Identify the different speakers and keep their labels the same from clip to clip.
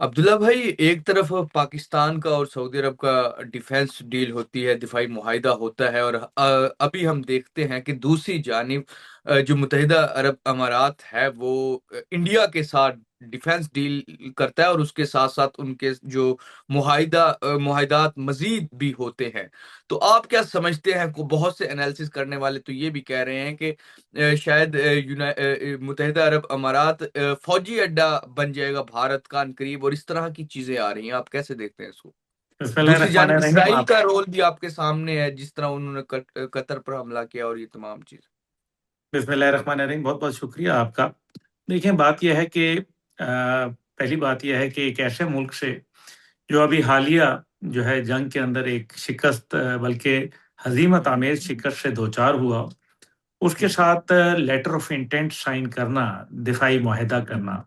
Speaker 1: अब्दुल्ला भाई, एक तरफ पाकिस्तान का और सऊदी अरब का डिफेंस डील होती है, दिफाई मुआहिदा होता है। और अभी हम देखते हैं कि दूसरी जानिब जो मुत्तहिदा अरब अमारात है वो इंडिया के साथ डिफेंस डील करता है, और उसके साथ साथ उनके जो मुआहिदात मजीद भी होते हैं। तो आप क्या समझते हैं? को बहुत से एनालिसिस करने वाले तो ये भी कह रहे हैं कि शायद मुत्तहिदा अरब अमारात फौजी अड्डा बन जाएगा भारत का अनकरीब, और इस तरह की चीजें आ रही हैं। आप कैसे देखते हैं इसको? दूसरी जानिब
Speaker 2: बिस्मिल्लाहिर्रहमानिर्रहीम।
Speaker 1: इसराइल
Speaker 2: आप
Speaker 1: का रोल भी आपके सामने है, जिस तरह उन्होंने कतर पर हमला किया और ये तमाम चीज।
Speaker 2: बिस्मिल्लाहिर्रहमानिर्रहीम, बहुत बहुत शुक्रिया आपका। देखिए, बात यह है कि पहली बात यह है कि एक ऐसे मुल्क से जो अभी हालिया जो है जंग के अंदर एक शिकस्त, बल्कि हजीमत आमेज शिकस्त से दो चार हुआ, उसके
Speaker 1: हम्म।
Speaker 2: साथ लेटर ऑफ इंटेंट साइन करना, दिफाई मुआहिदा करना,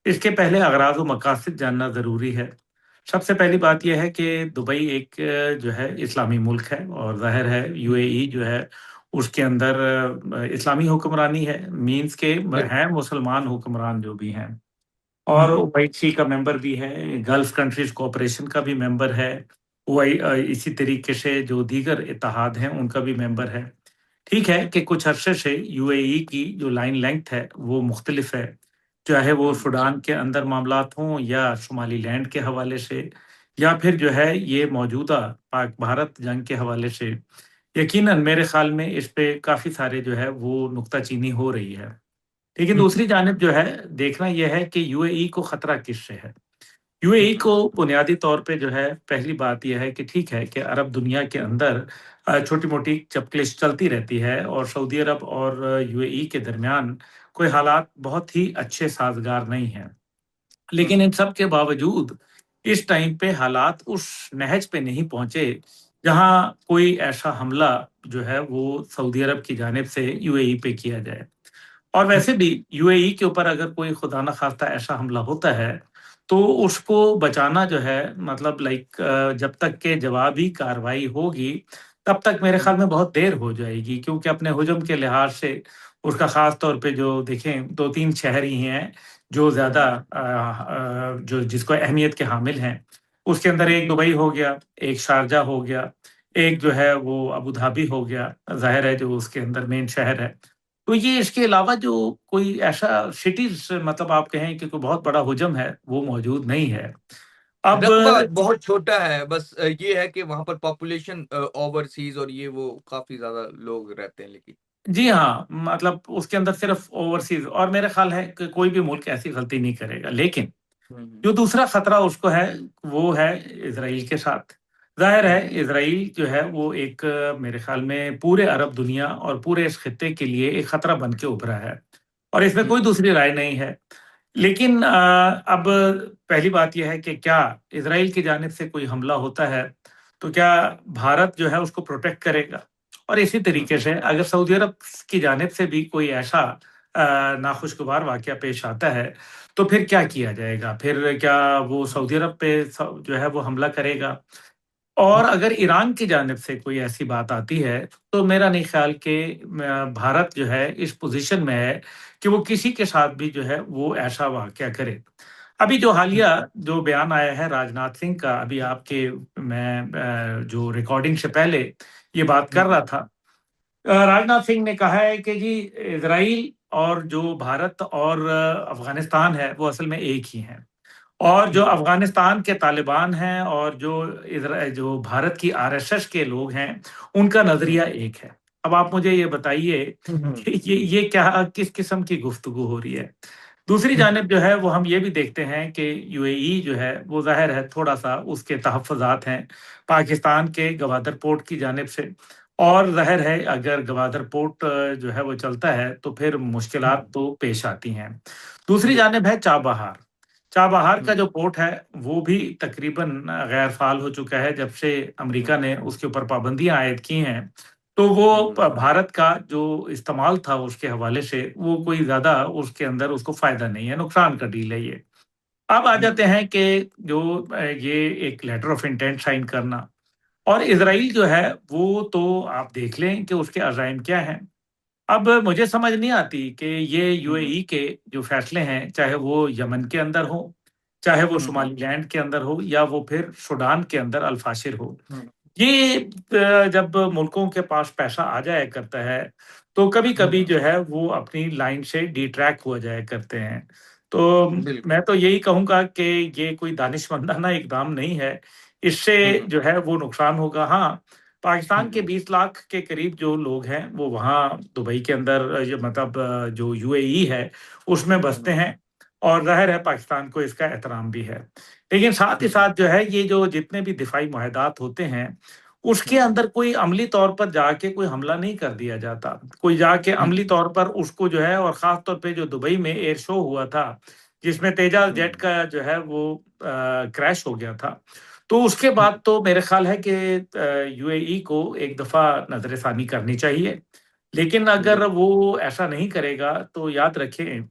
Speaker 2: इसके पहले अगराज व मकासद जानना ज़रूरी है। सबसे पहली बात यह है कि दुबई एक जो है इस्लामी मुल्क है, और ज़ाहिर है यूएई जो है उसके अंदर इस्लामी हुक्मरानी है, मीन्स के
Speaker 1: बिल्कुल।
Speaker 2: हैं मुसलमान हुक्मरान जो भी हैं, और
Speaker 1: हम्म।
Speaker 2: ओआईसी का मेंबर भी है, गल्फ कंट्रीज कोऑपरेशन का भी मेंबर है, इसी तरीके से जो दीगर इत्तेहाद हैं उनका भी मेंबर है। ठीक है कि कुछ अरसे से यूएई की जो लाइन लेंथ है वो मुख्तलिफ है, चाहे वो
Speaker 1: हम्म।
Speaker 2: सूडान के अंदर मामलात हों या शुमाली लैंड के हवाले से, या फिर जो है ये मौजूदा पाक भारत जंग के हवाले से। यकीनन मेरे ख्याल में इस पे काफ़ी सारे जो है वो नुक्ताचीनी हो रही है। लेकिन
Speaker 1: हम्म।
Speaker 2: दूसरी जानिब जो है देखना यह है कि यूएई को खतरा किससे है। यूएई को बुनियादी तौर पे जो है पहली बात यह है कि ठीक है कि अरब दुनिया के अंदर छोटी-मोटी चपकलिश चलती रहती है, और सऊदी अरब और यूएई के दरमियान कोई हालात बहुत ही अच्छे साज़गार नहीं हैं। लेकिन इन सब के बावजूद इस टाइम पे हालात उस नहज पे नहीं पहुँचे, जहाँ कोई ऐसा हमला जो है वो सऊदी अरब की जानिब से यूएई पे किया जाए। और वैसे भी यूएई के ऊपर अगर कोई खुदा न खास्ता ऐसा हमला होता है, तो उसको बचाना जो है मतलब लाइक जब तक के जवाबी कार्रवाई होगी, तब तक मेरे ख़्याल में बहुत देर हो जाएगी, क्योंकि अपने हुजम के लिहाज से उसका ख़ास तौर पे जो देखें 2-3 शहर ही हैं जो ज़्यादा जो जिसको अहमियत के हामिल हैं। उसके अंदर एक दुबई हो गया, एक शारजा हो गया, एक जो है वो अबू धाबी हो गया, ज़ाहिर है जो उसके अंदर मेन शहर है। तो ये इसके अलावा जो कोई ऐसा सिटीज़ मतलब आप कहें कि कोई बहुत बड़ा हुजम है, वो मौजूद नहीं है। अब
Speaker 1: रकबा बहुत छोटा है, बस ये है कि वहां पर पॉपुलेशन ओवरसीज और ये वो काफी ज्यादा लोग रहते हैं, लेकिन।
Speaker 2: जी हाँ, मतलब उसके अंदर सिर्फ़ ओवरसीज़, और मेरा ख़्याल है कि कोई भी मुल्क ऐसी गलती नहीं करेगा। लेकिन
Speaker 1: हम्म।
Speaker 2: जो दूसरा खतरा उसको है, वो है इज़राइल के साथ। ज़ाहिर है
Speaker 1: हम्म।
Speaker 2: इज़राइल जो है वो एक मेरे ख़्याल में पूरे अरब दुनिया और पूरे इस खित्ते के लिए एक खतरा बन के उभरा है, और इसमें कोई
Speaker 1: हम्म।
Speaker 2: दूसरी राय नहीं है। लेकिन अब पहली बात ये है कि क्या इज़राइल की जानिब से कोई हमला होता है, तो क्या भारत जो है उसको प्रोटेक्ट करेगा? और इसी तरीके से अगर सऊदी अरब की जानिब से भी कोई ऐसा नाखुशगवार वाक़या पेश आता है, तो फिर क्या किया जाएगा? फिर क्या वो सऊदी अरब पे जो है वो हमला करेगा? और अगर ईरान की जानिब से कोई ऐसी बात आती है, तो मेरा नहीं ख़्याल कि भारत जो है इस पोज़ीशन में है कि वो किसी के साथ भी जो है वो ऐसा वाक़या करे। अभी जो हालिया जो बयान आया है राजनाथ सिंह का, अभी आपके मैं जो रिकॉर्डिंग से पहले ये बात कर रहा था। राजनाथ सिंह ने कहा है कि जी इज़राइल और जो भारत और अफ़गानिस्तान है, वो असल में एक ही हैं। और जो अफ़गानिस्तान के तालिबान हैं और जो भारत की आरएसएस के लोग हैं, उनका नज़रिया एक है। अब आप मुझे ये बताइए कि ये क्या किस किस्म की गुफ्तगू हो रही है? दूसरी जानिब जो है वो हम ये भी देखते हैं कि यूएई जो है वो ज़ाहिर है थोड़ा-सा उसके तहफ़्फ़ुज़ात हैं पाकिस्तान के गवादर पोर्ट की जानिब से, और ज़ाहिर है अगर गवादर पोर्ट जो है वो चलता है तो फिर मुश्किलात तो पेश आती हैं। दूसरी
Speaker 1: बिल्कुल।
Speaker 2: जानिब है चाबहार। चाबहार का जो पोर्ट है, वो भी तकरीबन गैर फ़ाल हो चुका है जब से अमेरिका ने उसके ऊपर पाबंदियाँ आयद की हैं। तो वो भारत का जो इस्तेमाल था उसके हवाले से वो कोई ज़्यादा उसके अंदर उसको फ़ायदा नहीं है, नुकसान का डील है ये। अब आ जाते हैं कि जो ये एक लेटर ऑफ इंटेंट साइन करना, और इज़राइल जो है वो तो आप देख लें कि उसके अज़ाइम क्या हैं। अब मुझे समझ नहीं आती कि ये यूएई के जो फ़ैसले हैं, चाहे वो यमन के अंदर हों, चाहे वो
Speaker 1: हम्म
Speaker 2: सोमालीलैंड के अंदर हो या वो फिर सूडान के अंदर अल्फाशिर हो।
Speaker 1: हम्म
Speaker 2: ये जब मुल्कों के पास पैसा आ जाया करता है तो कभी कभी
Speaker 1: हम्म,
Speaker 2: जो है वो अपनी लाइन से डिट्रैक हो जाया करते हैं। तो
Speaker 1: बिल्कुल।
Speaker 2: मैं तो यही कहूंगा कि ये कोई दानिशमंदाना इकदाम नहीं है। इससे
Speaker 1: हम्म
Speaker 2: जो है वो नुकसान होगा। हाँ, पाकिस्तान के
Speaker 1: हम्म
Speaker 2: 20 लाख के करीब जो लोग हैं वो वहाँ दुबई के अंदर मतलब जो यूएई है उसमें बसते
Speaker 1: हम्म
Speaker 2: हैं, और जाहिर है पाकिस्तान को इसका एहतराम भी है। लेकिन साथ ही
Speaker 1: हम्म
Speaker 2: साथ जो है ये जो जितने भी दिफाई मुआहदात होते हैं उसके
Speaker 1: हम्म
Speaker 2: अंदर कोई अमली तौर पर जाके कोई हमला नहीं कर दिया जाता। कोई जाके अमली
Speaker 1: हम्म
Speaker 2: तौर पर उसको जो है, और खास तौर पे जो दुबई में एयर शो हुआ था जिसमें तेजाज जेट
Speaker 1: हम्म
Speaker 2: का जो है वो क्रैश हो गया था, तो उसके
Speaker 1: हम्म
Speaker 2: बाद तो मेरे ख्याल है कि यूएई को एक दफा नजरसानी करनी चाहिए। लेकिन अगर
Speaker 1: बिल्कुल।
Speaker 2: वो ऐसा नहीं करेगा तो याद रखें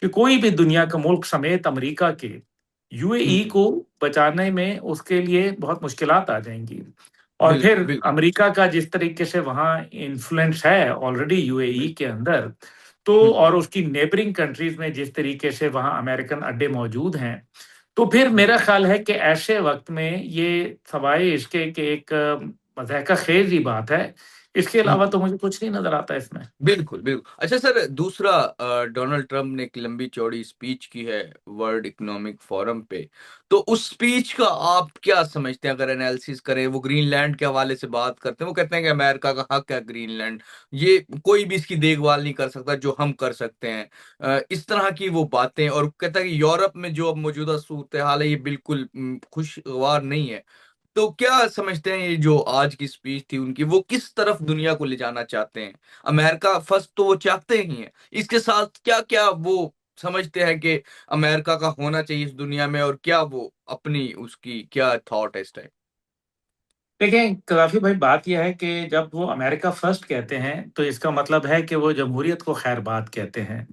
Speaker 2: कि कोई भी दुनिया का मुल्क समेत अमेरिका के यूएई
Speaker 1: हम्म,
Speaker 2: को बचाने में उसके लिए बहुत मुश्किलात आ जाएंगी। और
Speaker 1: बिल्कुल
Speaker 2: फिर
Speaker 1: बिल्कुल।
Speaker 2: अमेरिका का जिस तरीके से वहाँ इन्फ्लुएंस है ऑलरेडी यूएई के अंदर, तो और
Speaker 1: हम्म
Speaker 2: उसकी नेबरिंग कंट्रीज में जिस तरीके से वहाँ अमेरिकन अड्डे मौजूद हैं, तो फिर मेरा
Speaker 1: हम्म
Speaker 2: ख्याल है कि ऐसे वक्त में ये सवाए इसके कि एक मज़ाहिका खेज ही बात है। इसके अलावा
Speaker 1: हम्म,
Speaker 2: तो मुझे कुछ नहीं नजर आता इसमें।
Speaker 1: बिल्कुल बिल्कुल। अच्छा सर, दूसरा, डोनाल्ड ट्रंप ने एक लंबी चौड़ी स्पीच की है वर्ल्ड इकोनॉमिक फोरम पे। तो उस स्पीच का आप क्या समझते हैं? अगर एनालिसिस करें, वो ग्रीनलैंड के हवाले से बात करते हैं, वो कहते हैं कि अमेरिका का हक है ग्रीनलैंड, ये कोई भी इसकी देखभाल नहीं कर सकता जो हम कर सकते हैं। इस तरह की वो बातें, और कहता है कि यूरोप में जो अब मौजूदा सूरत हाल है ये बिल्कुल खुशगवार नहीं है। तो क्या समझते हैं, ये जो आज की स्पीच थी उनकी, वो किस तरफ दुनिया को ले जाना चाहते हैं? अमेरिका फर्स्ट तो वो चाहते ही हैं, इसके साथ क्या क्या वो समझते हैं कि अमेरिका का होना चाहिए इस दुनिया में, और क्या वो अपनी उसकी क्या थॉट है इस टाइम?
Speaker 2: देखिए काफी भाई, बात यह है कि जब वो अमेरिका फर्स्ट कहते हैं तो इसका मतलब है कि वो जमहूरियत को खैरबाद कहते हैं।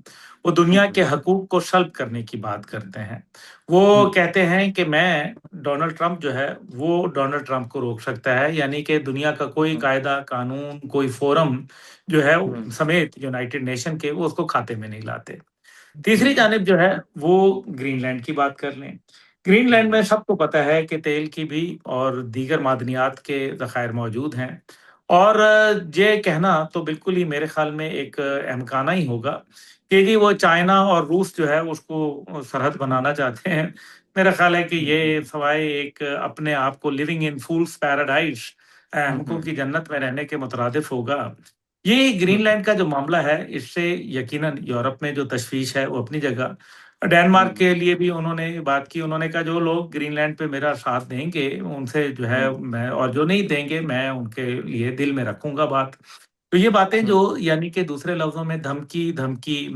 Speaker 2: वो दुनिया के
Speaker 1: हम्म
Speaker 2: हकूक को सल्ब करने की बात करते हैं। वो
Speaker 1: हम्म
Speaker 2: कहते हैं कि मैं डोनाल्ड ट्रंप जो है वो डोनाल्ड ट्रंप को रोक सकता है, यानी कि दुनिया का कोई
Speaker 1: हम्म
Speaker 2: कायदा कानून कोई फोरम जो है
Speaker 1: हम्म
Speaker 2: समेत यूनाइटेड नेशन के वो उसको खाते में नहीं लाते। तीसरी
Speaker 1: हम्म
Speaker 2: जानिब जो है वो ग्रीनलैंड की बात कर लें। ग्रीनलैंड में
Speaker 1: हम्म
Speaker 2: सबको पता है कि तेल की भी और दीगर मादनियात के ज़खायर मौजूद हैं। और ये कहना तो बिल्कुल ही मेरे ख्याल में एक अहमकाना ही होगा कि जी वो चाइना और रूस जो है उसको सरहद बनाना चाहते हैं। मेरा ख्याल है कि ये
Speaker 1: हम्म
Speaker 2: सवाए एक अपने आप को लिविंग इन फूल्स पैराडाइज, हमको
Speaker 1: हम्म
Speaker 2: की जन्नत में रहने के मुतरादिफ होगा। ये
Speaker 1: हम्म
Speaker 2: ग्रीनलैंड का जो मामला है इससे यकीनन यूरोप में जो तशवीश है वो अपनी जगह। डेनमार्क
Speaker 1: हम्म
Speaker 2: के लिए भी उन्होंने बात की। उन्होंने कहा जो लोग ग्रीनलैंड पे मेरा साथ देंगे उनसे जो है
Speaker 1: हम्म
Speaker 2: मैं, और जो नहीं देंगे मैं उनके लिए दिल में रखूंगा बात। तो ये बातें जो,
Speaker 1: हम्म
Speaker 2: यानी कि दूसरे लफ्जों में धमकी धमकी,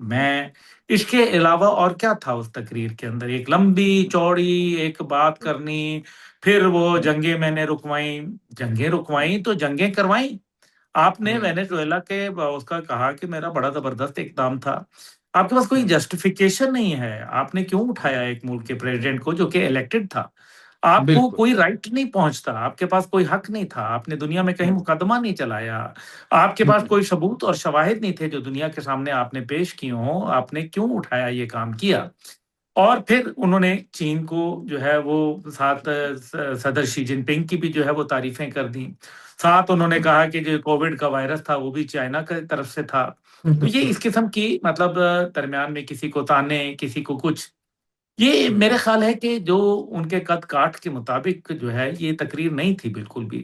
Speaker 2: मैं, इसके अलावा और क्या था उस तकरीर के अंदर? एक लंबी चौड़ी एक बात करनी, फिर वो
Speaker 1: हम्म
Speaker 2: जंगें मैंने रुकवाई। जंगें रुकवाई तो जंगें करवाई आपने।
Speaker 1: हम्म
Speaker 2: वेनेजुएला के उसका कहा कि मेरा बड़ा जबरदस्त इकदाम था। आपके पास कोई
Speaker 1: हम्म
Speaker 2: जस्टिफिकेशन नहीं है। आपने क्यों उठाया एक मुल्क के प्रेसिडेंट को जो कि इलेक्टेड था? आपको
Speaker 1: बिल्कुल।
Speaker 2: कोई राइट नहीं पहुंचता, आपके पास कोई हक नहीं था, आपने दुनिया में कहीं
Speaker 1: हम्म
Speaker 2: मुकदमा नहीं चलाया, आपके पास
Speaker 1: हम्म
Speaker 2: कोई सबूत और शवाहिद नहीं थे जो दुनिया के सामने आपने पेश किए हों। आपने क्यों उठाया ये काम किया? और फिर उन्होंने चीन को जो है वो साथ सदर शी जिनपिंग की भी जो है वो तारीफें कर दी। साथ उन्होंने
Speaker 1: हम्म
Speaker 2: कहा कि जो कोविड का वायरस था वो भी चाइना की तरफ से था। तो ये
Speaker 1: हम्म
Speaker 2: इस किस्म की मतलब दरमियान में किसी को ताने किसी को कुछ, ये मेरे
Speaker 1: हम्म
Speaker 2: ख्याल है कि जो उनके कद काठ के मुताबिक जो है ये तकरीर नहीं थी बिल्कुल भी।